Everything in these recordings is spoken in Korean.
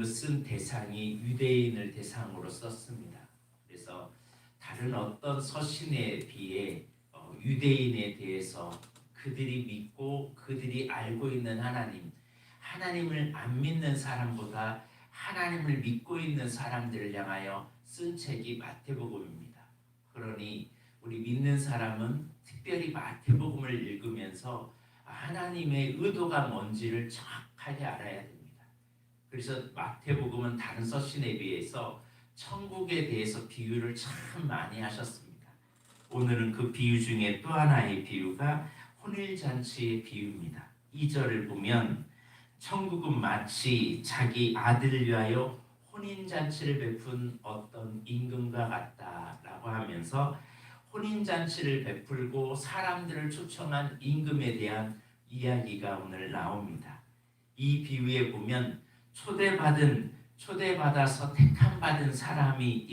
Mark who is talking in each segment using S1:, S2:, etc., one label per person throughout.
S1: 본문을 쓴 대상이 유대인을 대상으로 썼습니다. 그래서 다른 어떤 서신에 비해 유대인에 대해서 그들이 믿고 그들이 알고 있는 하나님을 안 믿는 사람보다 하나님을 믿고 있는 사람들을 향하여 쓴 책이 마태복음입니다. 그러니 우리 믿는 사람은 특별히 마태복음을 읽으면서 하나님의 의도가 뭔지를 정확하게 알아야 됩니다. 그래서 마태복음은 다른 서신에 비해서 천국에 대해서 비유를 참 많이 하셨습니다. 오늘은 그 비유 중에 또 하나의 비유가 혼인잔치의 비유입니다. 2절을 보면 천국은 마치 자기 아들을 위하여 혼인잔치를 베푼 어떤 임금과 같다라고 하면서 혼인잔치를 베풀고 사람들을 초청한 임금에 대한 이야기가 오늘 나옵니다. 이 비유에 보면 초대받아서 택함받은 사람이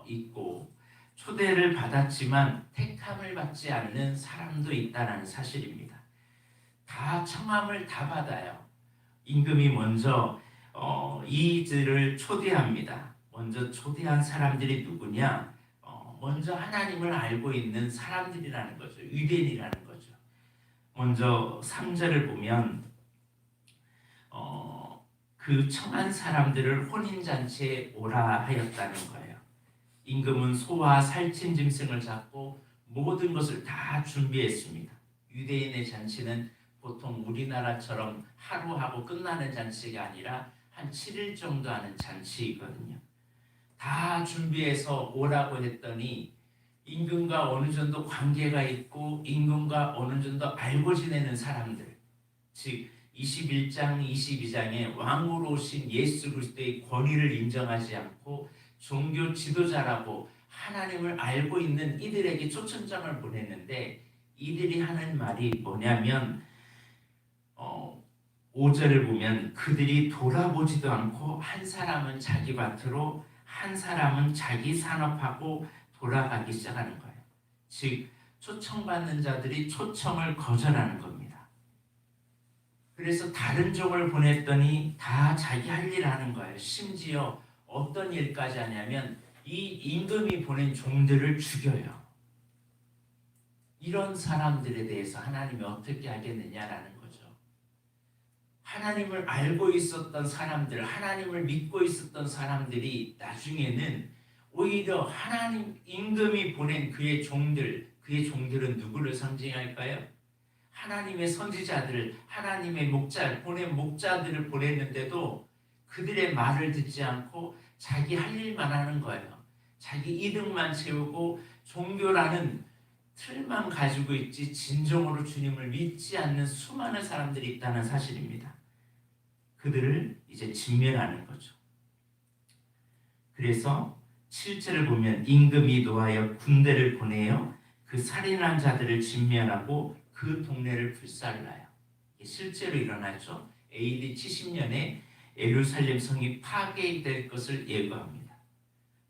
S1: 있고 초대를 받았지만 택함을 받지 않는 사람도 있다는 사실입니다. 다 청함을 다 받아요. 임금이 먼저 이들을 초대합니다. 먼저 초대한 사람들이 누구냐? 먼저 하나님을 알고 있는 사람들이라는 거죠. 유대인이라는 거죠. 먼저 3절을 보면 그 청한 사람들을 혼인잔치에 오라 하였다는 거예요. 임금은 소와 살찐 짐승을 잡고 모든 것을 다 준비했습니다. 유대인의 잔치는 보통 우리나라처럼 하루 하고 끝나는 잔치가 아니라 한 7일 정도 하는 잔치이거든요. 다 준비해서 오라고 했더니 임금과 어느 정도 관계가 있고 임금과 어느 정도 알고 지내는 사람들, 즉 21장, 22장에 왕으로 오신 예수 그리스도의 권위를 인정하지 않고 종교 지도자라고 하나님을 알고 있는 이들에게 초청장을 보냈는데 이들이 하는 말이 뭐냐면 5절을 보면 그들이 돌아보지도 않고 한 사람은 자기 밭으로 한 사람은 자기 산업하고 돌아가기 시작하는 거예요. 즉 초청받는 자들이 초청을 거절하는 겁니다. 그래서 다른 종을 보냈더니 다 자기 할 일 하는 거예요. 심지어 어떤 일까지 하냐면 이 임금이 보낸 종들을 죽여요. 이런 사람들에 대해서 하나님이 어떻게 하겠느냐라는 거죠. 하나님을 알고 있었던 사람들, 하나님을 믿고 있었던 사람들이 나중에는 오히려 하나님 임금이 보낸 그의 종들은 누구를 상징할까요? 하나님의 선지자들, 하나님의 목자들을 보냈는데도 그들의 말을 듣지 않고 자기 할 일만 하는 거예요. 자기 이득만 채우고 종교라는 틀만 가지고 있지 진정으로 주님을 믿지 않는 수많은 사람들이 있다는 사실입니다. 그들을 이제 진멸하는 거죠. 그래서 7절을 보면 임금이 노하여 군대를 보내어 그 살인한 자들을 진멸하고 그 동네를 불살라요. 실제로 일어났죠. AD 70년에 예루살렘 성이 파괴될 것을 예고합니다.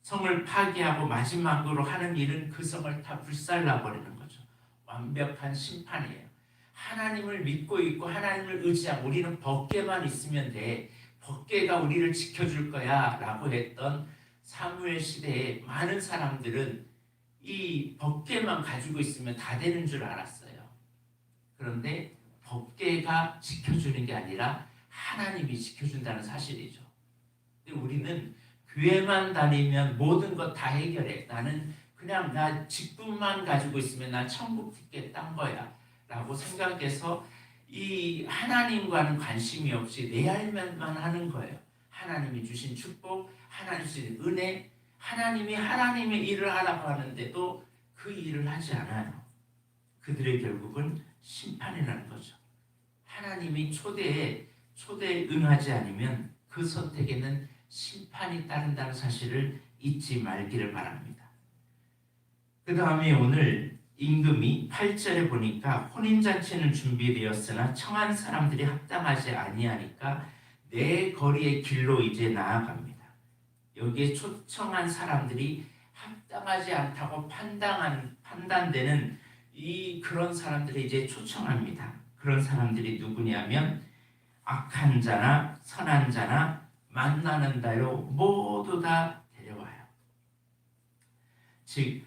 S1: 성을 파괴하고 마지막으로 하는 일은 그 성을 다 불살라버리는 거죠. 완벽한 심판이에요. 하나님을 믿고 있고 하나님을 의지하고 우리는 법궤만 있으면 돼. 법궤가 우리를 지켜줄 거야 라고 했던 사무엘 시대에 많은 사람들은 이 법궤만 가지고 있으면 다 되는 줄 알았어요. 그런데 법궤가 지켜주는 게 아니라 하나님이 지켜준다는 사실이죠. 근데 우리는 교회만 다니면 모든 것 다 해결해. 나는 그냥 나 직분만 가지고 있으면 난 천국 티켓 딴 거야 라고 생각해서 이 하나님과는 관심이 없이 내 할만 하는 거예요. 하나님이 주신 축복, 하나님 주신 은혜, 하나님이 하나님의 일을 하라고 하는데도 그 일을 하지 않아요. 그들의 결국은 심판이라는 거죠. 하나님이 초대에 응하지 않으면 그 선택에는 심판이 따른다는 사실을 잊지 말기를 바랍니다. 그 다음에 오늘 임금이 8절에 보니까 혼인잔치는 준비되었으나 청한 사람들이 합당하지 아니하니까 내 거리의 길로 이제 나아갑니다. 여기에 초청한 사람들이 합당하지 않다고 판단되는 그런 사람들이 이제 초청합니다. 그런 사람들이 누구냐면 악한 자나 선한 자나 만나는 대로 모두 다 데려와요. 즉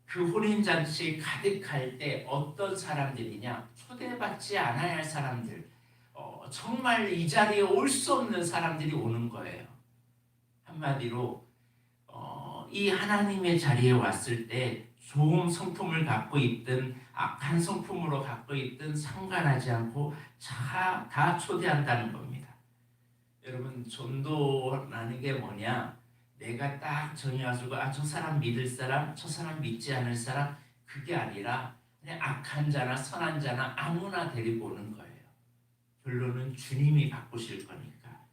S1: 그 혼인잔치 가득할 때 어떤 사람들이냐? 초대받지 않아야 할 사람들, 정말 이 자리에 올 수 없는 사람들이 오는 거예요. 한마디로 이 하나님의 자리에 왔을 때 좋은 성품을 갖고 있든 악한 성품으로 갖고 있든 상관하지 않고 다 초대한다는 겁니다. 여러분, 전도라는 게 뭐냐? 내가 딱 정해가지고 저 사람 믿을 사람, 저 사람 믿지 않을 사람, 그게 아니라 그냥 악한 자나 선한 자나 아무나 데리고 오는 거예요. 결론은 주님이 바꾸실 거니까.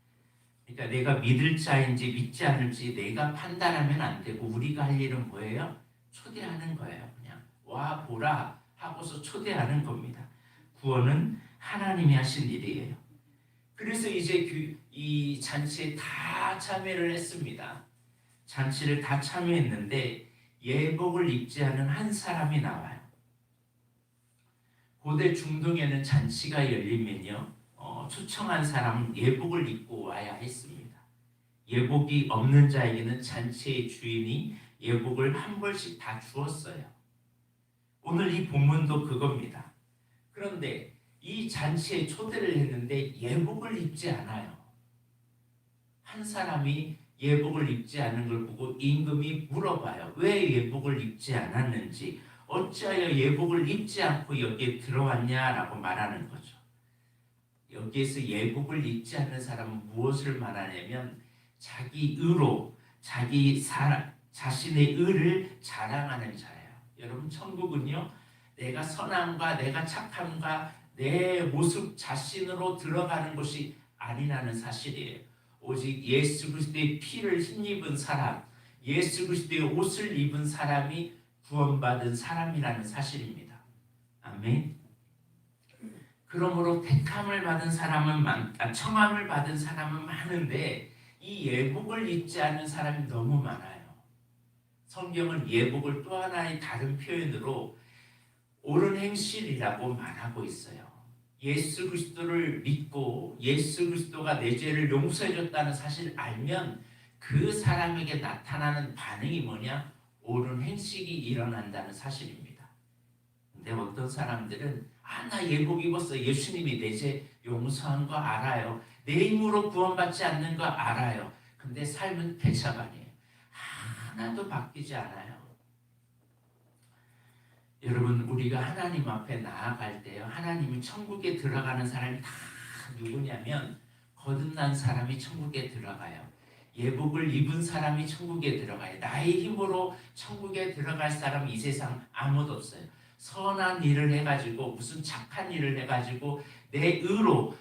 S1: 그러니까 내가 믿을 자인지 믿지 않을지 내가 판단하면 안 되고, 우리가 할 일은 뭐예요? 초대하는 거예요. 그냥 와 보라 하고서 초대하는 겁니다. 구원은 하나님이 하신 일이에요. 그래서 이제 이 잔치에 다 참여를 했습니다. 잔치를 다 참여했는데 예복을 입지 않은 한 사람이 나와요. 고대 중동에는 잔치가 열리면요, 초청한 사람은 예복을 입고 와야 했습니다. 예복이 없는 자에게는 잔치의 주인이 예복을 한 벌씩 다 주었어요. 오늘 이 본문도 그겁니다. 그런데 이 잔치에 초대를 했는데 예복을 입지 않아요. 한 사람이 예복을 입지 않은 걸 보고 임금이 물어봐요. 왜 예복을 입지 않았는지, 어찌하여 예복을 입지 않고 여기에 들어왔냐라고 말하는 거죠. 여기에서 예복을 입지 않는 사람은 무엇을 말하냐면 자기 의로, 자신의 의를 자랑하는 자예요. 여러분, 천국은요, 내가 선함과 내가 착함과 내 모습 자신으로 들어가는 것이 아니라는 사실이에요. 오직 예수 그리스도의 피를 힘입은 사람, 예수 그리스도의 옷을 입은 사람이 구원받은 사람이라는 사실입니다. 아멘. 그러므로 택함을 받은 사람은 청함을 받은 사람은 많은데 이 예복을 입지 않은 사람이 너무 많아요. 성경은 예복을 또 하나의 다른 표현으로 옳은 행실이라고 말하고 있어요. 예수 그리스도를 믿고 예수 그리스도가 내 죄를 용서해 줬다는 사실을 알면 그 사람에게 나타나는 반응이 뭐냐? 옳은 행식이 일어난다는 사실입니다. 근데 어떤 사람들은 나 예복 입었어. 예수님이 내 죄 용서한 거 알아요. 내 힘으로 구원받지 않는 거 알아요. 근데 삶은 패착아니에요. 하나도 바뀌지 않아요. 여러분, 우리가 하나님 앞에 나아갈 때요, 하나님이 천국에 들어가는 사람이 다 누구냐면 거듭난 사람이 천국에 들어가요. 예복을 입은 사람이 천국에 들어가요. 나의 힘으로 천국에 들어갈 사람이 이 세상 아무도 없어요. 선한 일을 해가지고, 무슨 착한 일을 해가지고 내 의로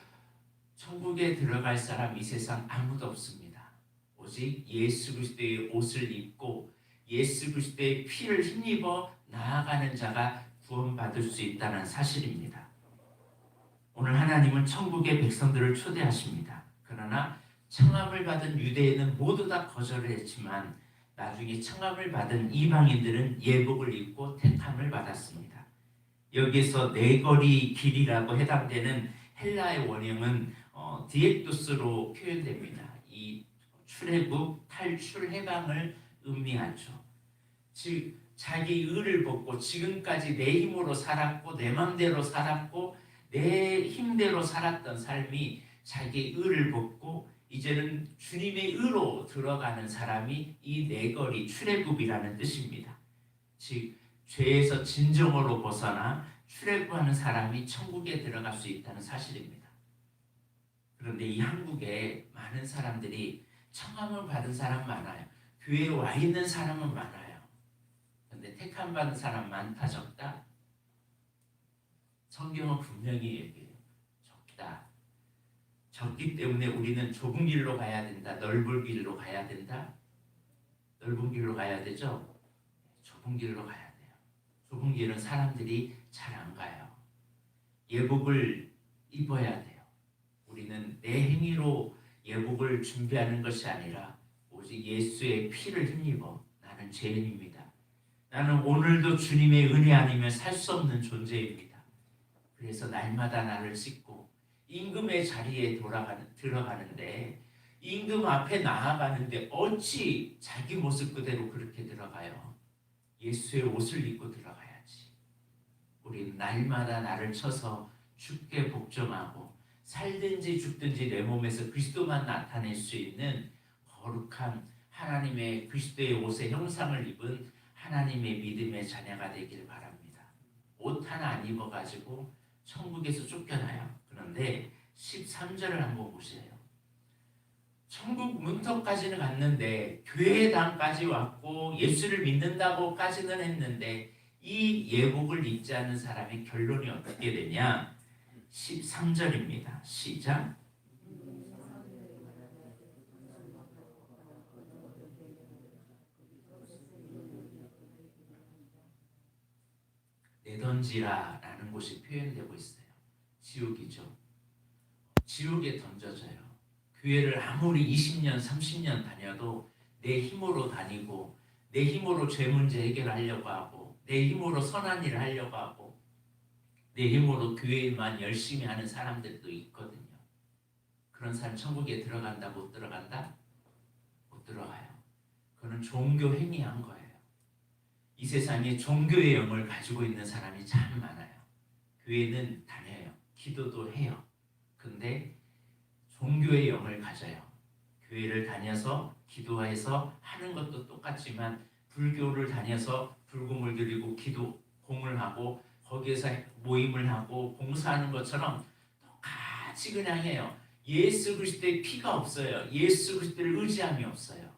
S1: 천국에 들어갈 사람 이 세상 아무도 없습니다. 오직 예수 그리스도의 옷을 입고 예수 그리스도의 피를 힘입어 나아가는 자가 구원받을 수 있다는 사실입니다. 오늘 하나님은 천국의 백성들을 초대하십니다. 그러나 청함을 받은 유대인은 모두 다 거절을 했지만 나중에 청함을 받은 이방인들은 예복을 입고 택함을 받았습니다. 여기서 네거리 길이라고 해당되는 헬라의 원형은 디엑도스로 표현됩니다. 이 출애굽, 탈출, 해방을 의미하죠. 즉 자기 의를 벗고 지금까지 내 힘으로 살았고 내 마음대로 살았고 내 힘대로 살았던 삶이 자기 의를 벗고 이제는 주님의 의로 들어가는 사람이 이 네거리 출애굽이라는 뜻입니다. 즉 죄에서 진정으로 벗어나 출애굽하는 사람이 천국에 들어갈 수 있다는 사실입니다. 그런데 이 한국에 많은 사람들이 청함을 받은 사람 많아요. 교회에 와 있는 사람은 많아요. 그런데 택함 받은 사람 많다 적다? 성경은 분명히 얘기해요. 적다. 적기 때문에 우리는 좁은 길로 가야 된다. 넓은 길로 가야 된다. 넓은 길로 가야 되죠. 좁은 길로 가야 돼요. 좁은 길은 사람들이 잘 안 가요. 예복을 입어야 돼요. 우리는 내 행위로 예복을 준비하는 것이 아니라 오직 예수의 피를 힘입어 나는 죄인입니다. 나는 오늘도 주님의 은혜 아니면 살 수 없는 존재입니다. 그래서 날마다 나를 씻고 임금의 자리에 들어가는데 임금 앞에 나아가는데 어찌 자기 모습 그대로 그렇게 들어가요? 예수의 옷을 입고 들어가야지. 우리는 날마다 나를 쳐서 죽게 복종하고 살든지 죽든지 내 몸에서 그리스도만 나타낼 수 있는 거룩한 하나님의 그리스도의 옷의 형상을 입은 하나님의 믿음의 자녀가 되길 바랍니다. 옷 하나 안 입어가지고 천국에서 쫓겨나요. 그런데 13절을 한번 보세요. 천국 문턱까지는 갔는데 교회당까지 왔고 예수를 믿는다고까지는 했는데 이 예복을 입지 않는 사람의 결론이 어떻게 되냐? 13절입니다. 시작. 내던지라라는 곳이 표현되고 있어요. 지옥이죠. 지옥에 던져져요. 교회를 아무리 20년, 30년 다녀도 내 힘으로 다니고 내 힘으로 죄 문제 해결하려고 하고 내 힘으로 선한 일을 하려고 하고 내 힘으로 교회만 열심히 하는 사람들도 있거든요. 그런 사람 천국에 들어간다 못 들어간다? 못 들어가요. 그는 종교 행위한 거예요. 이 세상에 종교의 영을 가지고 있는 사람이 참 많아요. 교회는 다녀요. 기도도 해요. 근데 종교의 영을 가져요. 교회를 다녀서 기도해서 하는 것도 똑같지만 불교를 다녀서 불금을 드리고 기도 공을 하고 거기에서 모임을 하고 봉사하는 것처럼 똑같이 그냥 해요. 예수 그리스도의 피가 없어요. 예수 그리스도를 의지함이 없어요.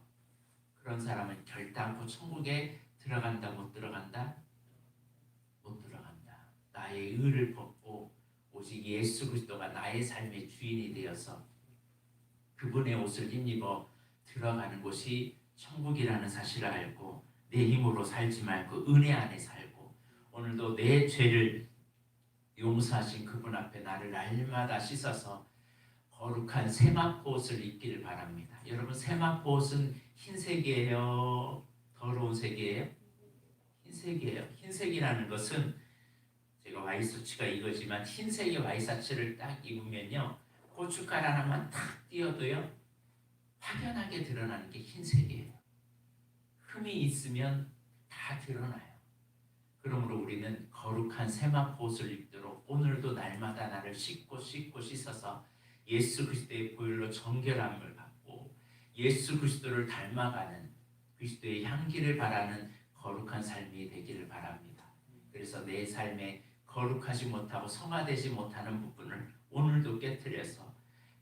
S1: 그런 사람은 결단코 천국에 들어간다 못 들어간다? 못 들어간다. 나의 의를 벗고 오직 예수 그리스도가 나의 삶의 주인이 되어서 그분의 옷을 힘입어 들어가는 곳이 천국이라는 사실을 알고 내 힘으로 살지 말고 은혜 안에 살고 오늘도 내 죄를 용서하신 그분 앞에 나를 날마다 씻어서 거룩한 세마포 옷을 입기를 바랍니다. 여러분 세마포 옷은 흰색이에요? 더러운 색이에요? 흰색이에요. 흰색이라는 것은 제가 와이셔츠가 이거지만 흰색의 와이셔츠를 딱 입으면요 고춧가루 하나만 탁 띄어도요 확연하게 드러나는 게 흰색이에요. 흠이 있으면 다 드러나요. 그러므로 우리는 거룩한 세마포 옷을 입도록 오늘도 날마다 나를 씻고 씻어서 예수 그리스도의 보혈로 정결함을 받고 예수 그리스도를 닮아가는 그리스도의 향기를 바라는 거룩한 삶이 되기를 바랍니다. 그래서 내 삶에 거룩하지 못하고 성화되지 못하는 부분을 오늘도 깨트려서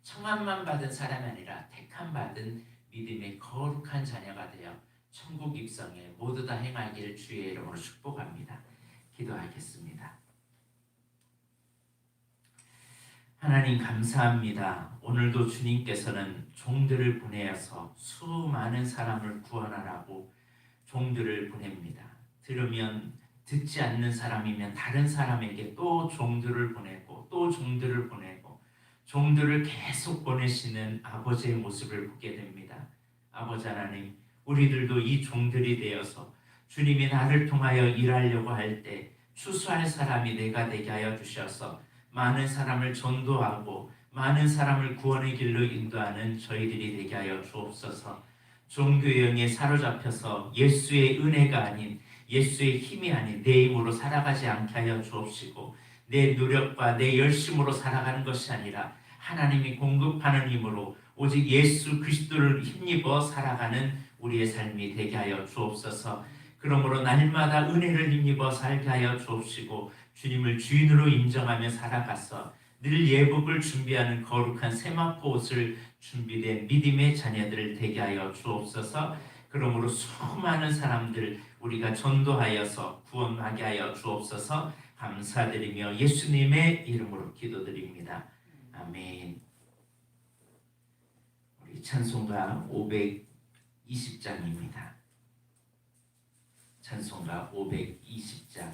S1: 청함만 받은 사람이 아니라 택함 받은 믿음의 거룩한 자녀가 되어 천국 입성에 모두 다 행하기를 주의 이름으로 축복합니다. 기도하겠습니다. 하나님 감사합니다. 오늘도 주님께서는 종들을 보내어서 수많은 사람을 구원하라고 종들을 보냅니다. 들으면 듣지 않는 사람이면 다른 사람에게 또 종들을 보내고 또 종들을 보내고 종들을 계속 보내시는 아버지의 모습을 보게 됩니다. 아버지 하나님, 우리들도 이 종들이 되어서 주님이 나를 통하여 일하려고 할 때 추수할 사람이 내가 되게 하여 주셔서 많은 사람을 전도하고 많은 사람을 구원의 길로 인도하는 저희들이 되게 하여 주옵소서. 종교의 영에 사로잡혀서 예수의 은혜가 아닌 예수의 힘이 아닌 내 힘으로 살아가지 않게 하여 주옵시고 내 노력과 내 열심으로 살아가는 것이 아니라 하나님이 공급하는 힘으로 오직 예수 그리스도를 힘입어 살아가는 우리의 삶이 되게 하여 주옵소서. 그러므로 날마다 은혜를 힘입어 살게 하여 주옵시고 주님을 주인으로 인정하며 살아가서 늘 예복을 준비하는 거룩한 세마포 옷을 준비된 믿음의 자녀들 되게 하여 주옵소서. 그러므로 수많은 사람들 우리가 전도하여서 구원하게 하여 주옵소서. 감사드리며 예수님의 이름으로 기도드립니다. 아멘. 우리 찬송가 520장입니다. 찬송가 520장